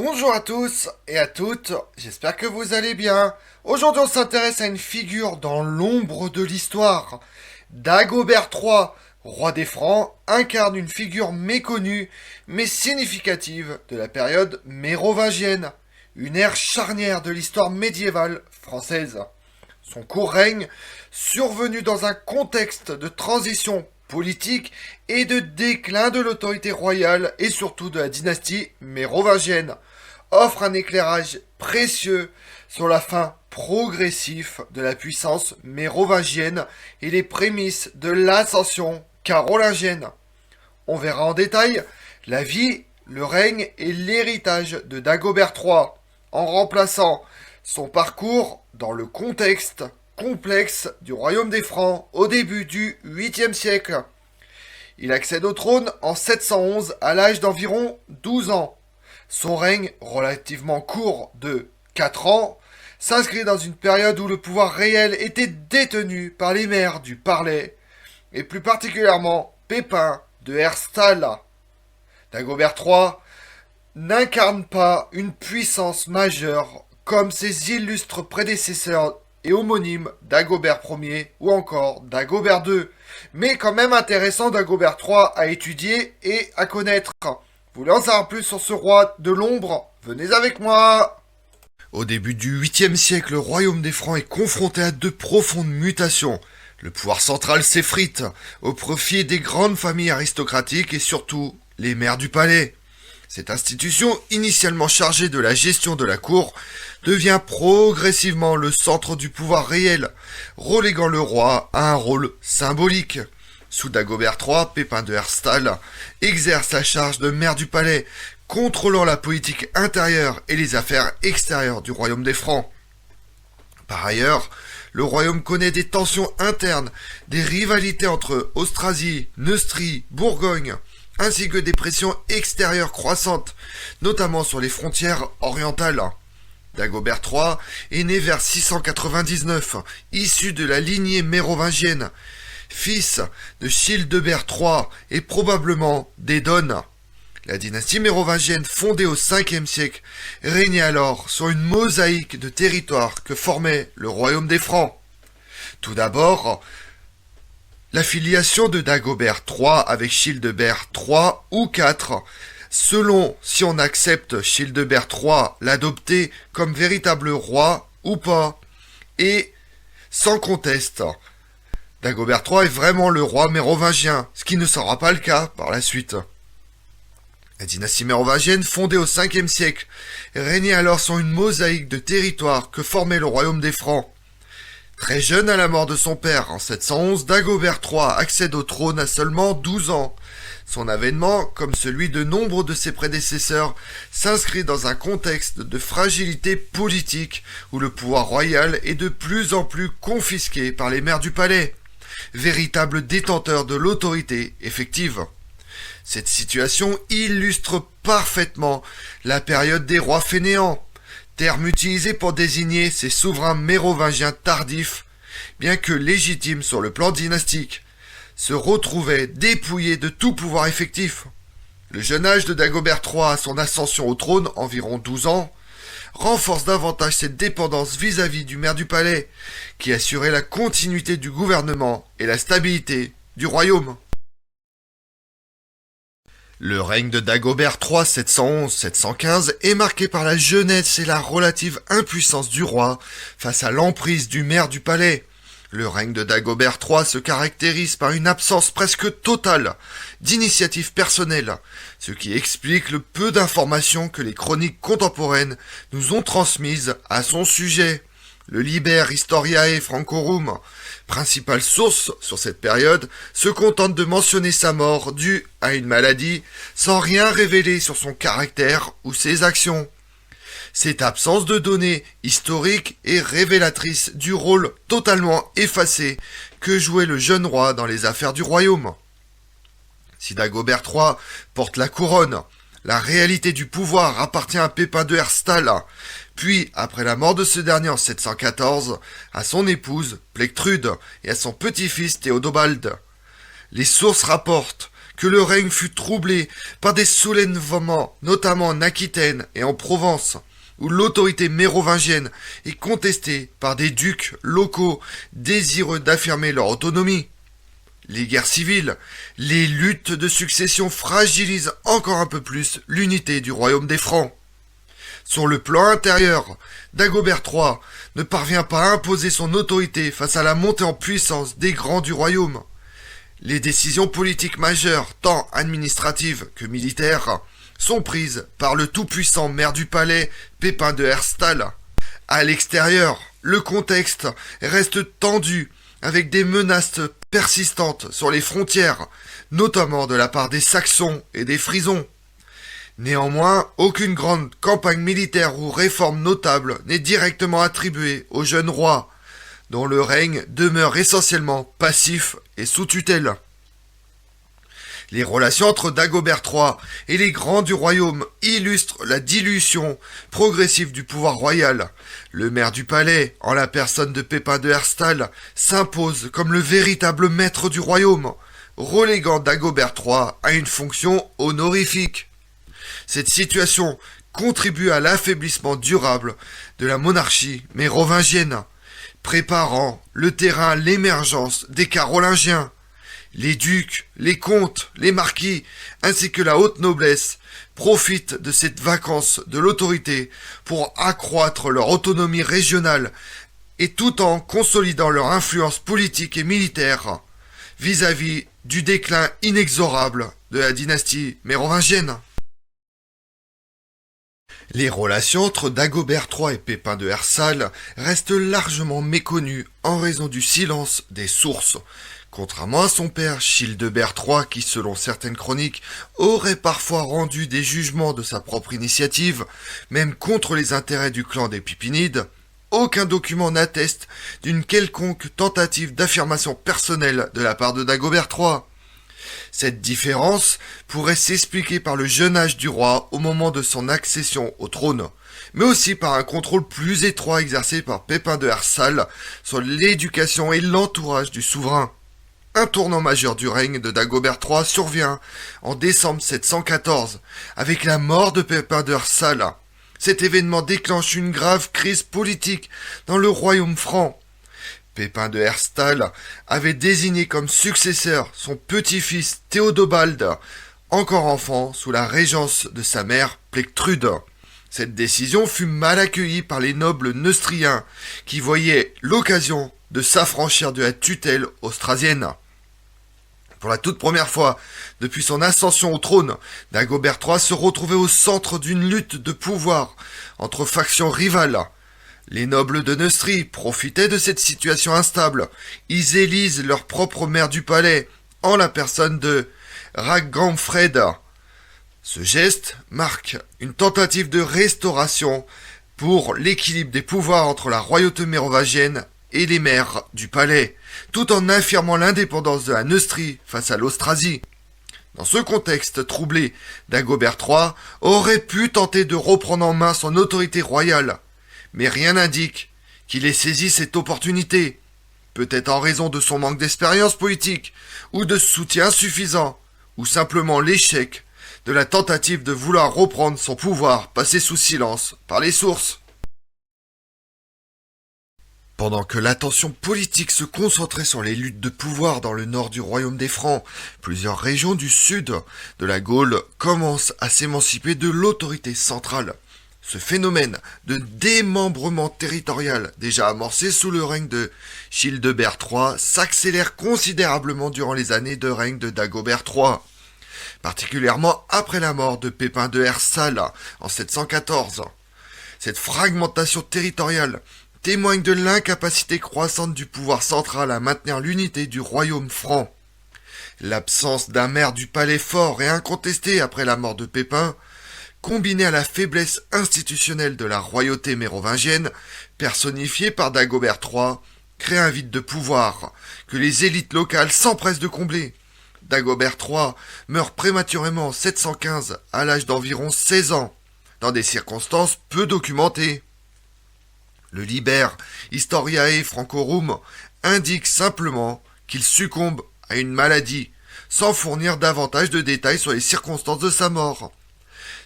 Bonjour à tous et à toutes, j'espère que vous allez bien. Aujourd'hui on s'intéresse à une figure dans l'ombre de l'histoire. Dagobert III, roi des Francs, incarne une figure méconnue mais significative de la période mérovingienne, une ère charnière de l'histoire médiévale française. Son court règne, survenu dans un contexte de transition politique et de déclin de l'autorité royale et surtout de la dynastie mérovingienne, offre un éclairage précieux sur la fin progressive de la puissance mérovingienne et les prémices de l'ascension carolingienne. On verra en détail la vie, le règne et l'héritage de Dagobert III en remplaçant son parcours dans le contexte complexe du royaume des Francs au début du 8e siècle. Il accède au trône en 711 à l'âge d'environ 12 ans. Son règne, relativement court de 4 ans, s'inscrit dans une période où le pouvoir réel était détenu par les maires du Parler, et plus particulièrement Pépin de Herstal. Dagobert III n'incarne pas une puissance majeure comme ses illustres prédécesseurs et homonymes Dagobert Ier ou encore Dagobert II, mais quand même intéressant Dagobert III à étudier et à connaître. Vous voulez en savoir plus sur ce roi de l'ombre? Venez avec moi. Au début du 8e siècle, le royaume des Francs est confronté à de profondes mutations. Le pouvoir central s'effrite au profit des grandes familles aristocratiques et surtout les maires du palais. Cette institution, initialement chargée de la gestion de la cour, devient progressivement le centre du pouvoir réel, reléguant le roi à un rôle symbolique. Sous Dagobert III, Pépin de Herstal exerce la charge de maire du palais, contrôlant la politique intérieure et les affaires extérieures du royaume des Francs. Par ailleurs, le royaume connaît des tensions internes, des rivalités entre Austrasie, Neustrie, Bourgogne, ainsi que des pressions extérieures croissantes, notamment sur les frontières orientales. Dagobert III est né vers 699, issu de la lignée mérovingienne, fils de Childebert III et probablement d'Edone. La dynastie mérovingienne, fondée au 5e siècle, régnait alors sur une mosaïque de territoires que formait le royaume des Francs. Tout d'abord, l'affiliation de Dagobert III avec Childebert III ou IV, selon si on accepte Childebert III l'adopter comme véritable roi ou pas, et sans conteste. Dagobert III est vraiment le roi mérovingien, ce qui ne sera pas le cas par la suite. La dynastie mérovingienne, fondée au 5e siècle, régnait alors sur une mosaïque de territoires que formait le royaume des Francs. Très jeune à la mort de son père, en 711, Dagobert III accède au trône à seulement 12 ans. Son avènement, comme celui de nombre de ses prédécesseurs, s'inscrit dans un contexte de fragilité politique où le pouvoir royal est de plus en plus confisqué par les maires du palais, véritables détenteurs de l'autorité effective. Cette situation illustre parfaitement la période des rois fainéants, terme utilisé pour désigner ces souverains mérovingiens tardifs, bien que légitimes sur le plan dynastique, se retrouvaient dépouillés de tout pouvoir effectif. Le jeune âge de Dagobert III à son ascension au trône, environ 12 ans, renforce davantage cette dépendance vis-à-vis du maire du palais, qui assurait la continuité du gouvernement et la stabilité du royaume. Le règne de Dagobert III 711-715 est marqué par la jeunesse et la relative impuissance du roi face à l'emprise du maire du palais. Le règne de Dagobert III se caractérise par une absence presque totale d'initiative personnelle, ce qui explique le peu d'informations que les chroniques contemporaines nous ont transmises à son sujet. Le Liber Historiae Francorum, principale source sur cette période, se contente de mentionner sa mort due à une maladie, sans rien révéler sur son caractère ou ses actions. Cette absence de données historiques est révélatrice du rôle totalement effacé que jouait le jeune roi dans les affaires du royaume. Si Dagobert III porte la couronne, la réalité du pouvoir appartient à Pépin de Herstal, puis, après la mort de ce dernier en 714, à son épouse, Plectrude, et à son petit-fils Théodobald. Les sources rapportent que le règne fut troublé par des soulèvements, notamment en Aquitaine et en Provence, où l'autorité mérovingienne est contestée par des ducs locaux désireux d'affirmer leur autonomie. Les guerres civiles, les luttes de succession fragilisent encore un peu plus l'unité du royaume des Francs. Sur le plan intérieur, Dagobert III ne parvient pas à imposer son autorité face à la montée en puissance des grands du royaume. Les décisions politiques majeures, tant administratives que militaires, sont prises par le tout-puissant maire du palais, Pépin de Herstal. À l'extérieur, le contexte reste tendu avec des menaces persistantes sur les frontières, notamment de la part des Saxons et des Frisons. Néanmoins, aucune grande campagne militaire ou réforme notable n'est directement attribuée au jeune roi, dont le règne demeure essentiellement passif et sous tutelle. Les relations entre Dagobert III et les grands du royaume illustrent la dilution progressive du pouvoir royal. Le maire du palais, en la personne de Pépin de Herstal, s'impose comme le véritable maître du royaume, reléguant Dagobert III à une fonction honorifique. Cette situation contribue à l'affaiblissement durable de la monarchie mérovingienne, préparant le terrain à l'émergence des Carolingiens. Les ducs, les comtes, les marquis, ainsi que la haute noblesse, profitent de cette vacance de l'autorité pour accroître leur autonomie régionale et tout en consolidant leur influence politique et militaire vis-à-vis du déclin inexorable de la dynastie mérovingienne. Les relations entre Dagobert III et Pépin de Herstal restent largement méconnues en raison du silence des sources. Contrairement à son père, Childebert III, qui selon certaines chroniques aurait parfois rendu des jugements de sa propre initiative, même contre les intérêts du clan des Pipinides, aucun document n'atteste d'une quelconque tentative d'affirmation personnelle de la part de Dagobert III. Cette différence pourrait s'expliquer par le jeune âge du roi au moment de son accession au trône, mais aussi par un contrôle plus étroit exercé par Pépin de Herstal sur l'éducation et l'entourage du souverain. Un tournant majeur du règne de Dagobert III survient en décembre 714, avec la mort de Pépin de Herstal. Cet événement déclenche une grave crise politique dans le royaume franc. Pépin de Herstal avait désigné comme successeur son petit-fils Théodobald, encore enfant sous la régence de sa mère Plectrude. Cette décision fut mal accueillie par les nobles neustriens, qui voyaient l'occasion de s'affranchir de la tutelle austrasienne. Pour la toute première fois depuis son ascension au trône, Dagobert III se retrouvait au centre d'une lutte de pouvoir entre factions rivales. Les nobles de Neustrie profitaient de cette situation instable. Ils élisent leur propre maire du palais, en la personne de Raggamfred. Ce geste marque une tentative de restauration pour l'équilibre des pouvoirs entre la royauté mérovingienne et les maires du palais, tout en affirmant l'indépendance de la Neustrie face à l'Austrasie. Dans ce contexte troublé, Dagobert III aurait pu tenter de reprendre en main son autorité royale, mais rien n'indique qu'il ait saisi cette opportunité, peut-être en raison de son manque d'expérience politique, ou de soutien insuffisant, ou simplement l'échec de la tentative de vouloir reprendre son pouvoir passé sous silence par les sources. Pendant que l'attention politique se concentrait sur les luttes de pouvoir dans le nord du royaume des Francs, plusieurs régions du sud de la Gaule commencent à s'émanciper de l'autorité centrale. Ce phénomène de démembrement territorial, déjà amorcé sous le règne de Childebert III, s'accélère considérablement durant les années de règne de Dagobert III, particulièrement après la mort de Pépin de Herstal en 714. Cette fragmentation territoriale témoigne de l'incapacité croissante du pouvoir central à maintenir l'unité du royaume franc. L'absence d'un maire du palais fort et incontesté après la mort de Pépin, combinée à la faiblesse institutionnelle de la royauté mérovingienne, personnifiée par Dagobert III, crée un vide de pouvoir que les élites locales s'empressent de combler. Dagobert III meurt prématurément en 715 à l'âge d'environ 16 ans, dans des circonstances peu documentées. Le Liber Historiae Francorum indique simplement qu'il succombe à une maladie sans fournir davantage de détails sur les circonstances de sa mort.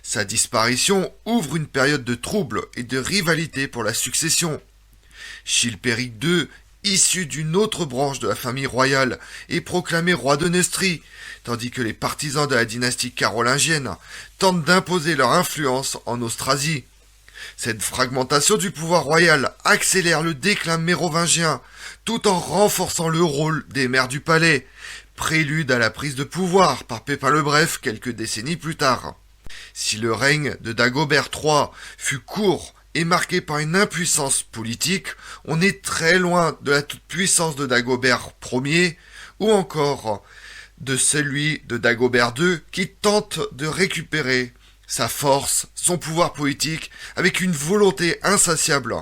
Sa disparition ouvre une période de trouble et de rivalité pour la succession. Chilpéric II, issu d'une autre branche de la famille royale, est proclamé roi de Neustrie, tandis que les partisans de la dynastie carolingienne tentent d'imposer leur influence en Austrasie. Cette fragmentation du pouvoir royal accélère le déclin mérovingien, tout en renforçant le rôle des maires du palais, prélude à la prise de pouvoir par Pépin le Bref quelques décennies plus tard. Si le règne de Dagobert III fut court et marqué par une impuissance politique, on est très loin de la toute-puissance de Dagobert Ier ou encore de celui de Dagobert II qui tente de récupérer sa force, son pouvoir politique avec une volonté insatiable.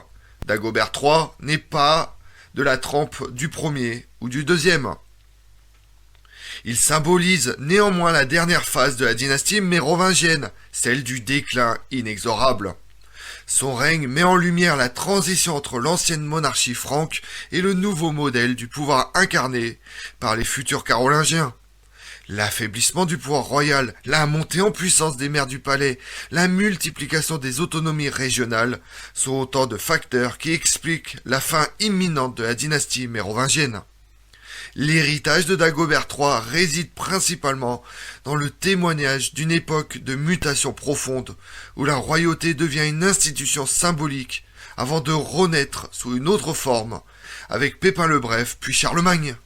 Dagobert III n'est pas de la trempe du premier ou du deuxième. Il symbolise néanmoins la dernière phase de la dynastie mérovingienne, celle du déclin inexorable. Son règne met en lumière la transition entre l'ancienne monarchie franque et le nouveau modèle du pouvoir incarné par les futurs carolingiens. L'affaiblissement du pouvoir royal, la montée en puissance des maires du palais, la multiplication des autonomies régionales sont autant de facteurs qui expliquent la fin imminente de la dynastie mérovingienne. L'héritage de Dagobert III réside principalement dans le témoignage d'une époque de mutation profonde où la royauté devient une institution symbolique avant de renaître sous une autre forme avec Pépin le Bref puis Charlemagne.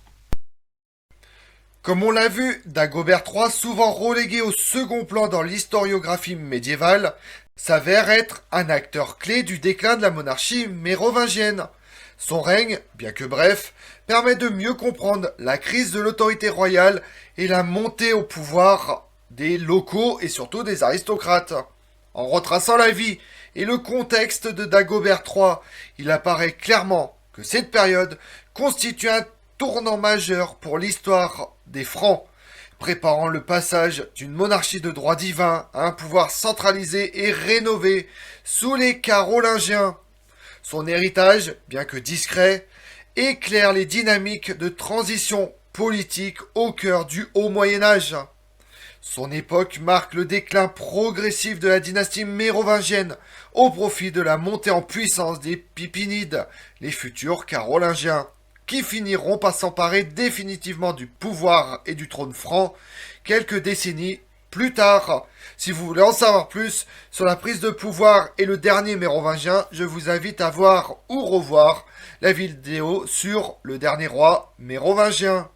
Comme on l'a vu, Dagobert III, souvent relégué au second plan dans l'historiographie médiévale, s'avère être un acteur clé du déclin de la monarchie mérovingienne. Son règne, bien que bref, permet de mieux comprendre la crise de l'autorité royale et la montée au pouvoir des locaux et surtout des aristocrates. En retraçant la vie et le contexte de Dagobert III, il apparaît clairement que cette période constitue un tournant majeur pour l'histoire des Francs, préparant le passage d'une monarchie de droit divin à un pouvoir centralisé et rénové sous les Carolingiens. Son héritage, bien que discret, éclaire les dynamiques de transition politique au cœur du Haut Moyen-Âge. Son époque marque le déclin progressif de la dynastie mérovingienne au profit de la montée en puissance des Pipinides, les futurs Carolingiens, qui finiront par s'emparer définitivement du pouvoir et du trône franc quelques décennies plus tard. Si vous voulez en savoir plus sur la prise de pouvoir et le dernier mérovingien, je vous invite à voir ou revoir la vidéo sur le dernier roi mérovingien.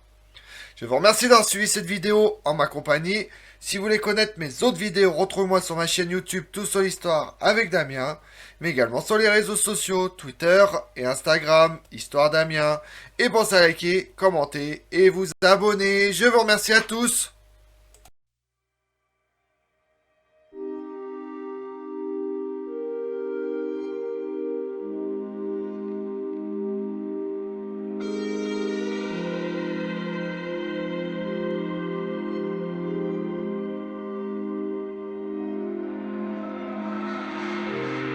Je vous remercie d'avoir suivi cette vidéo en ma compagnie. Si vous voulez connaître mes autres vidéos, retrouvez-moi sur ma chaîne YouTube Tout sur l'Histoire avec Damien, mais également sur les réseaux sociaux, Twitter et Instagram, Histoire Damien. Et pensez à liker, commenter et vous abonner. Je vous remercie à tous.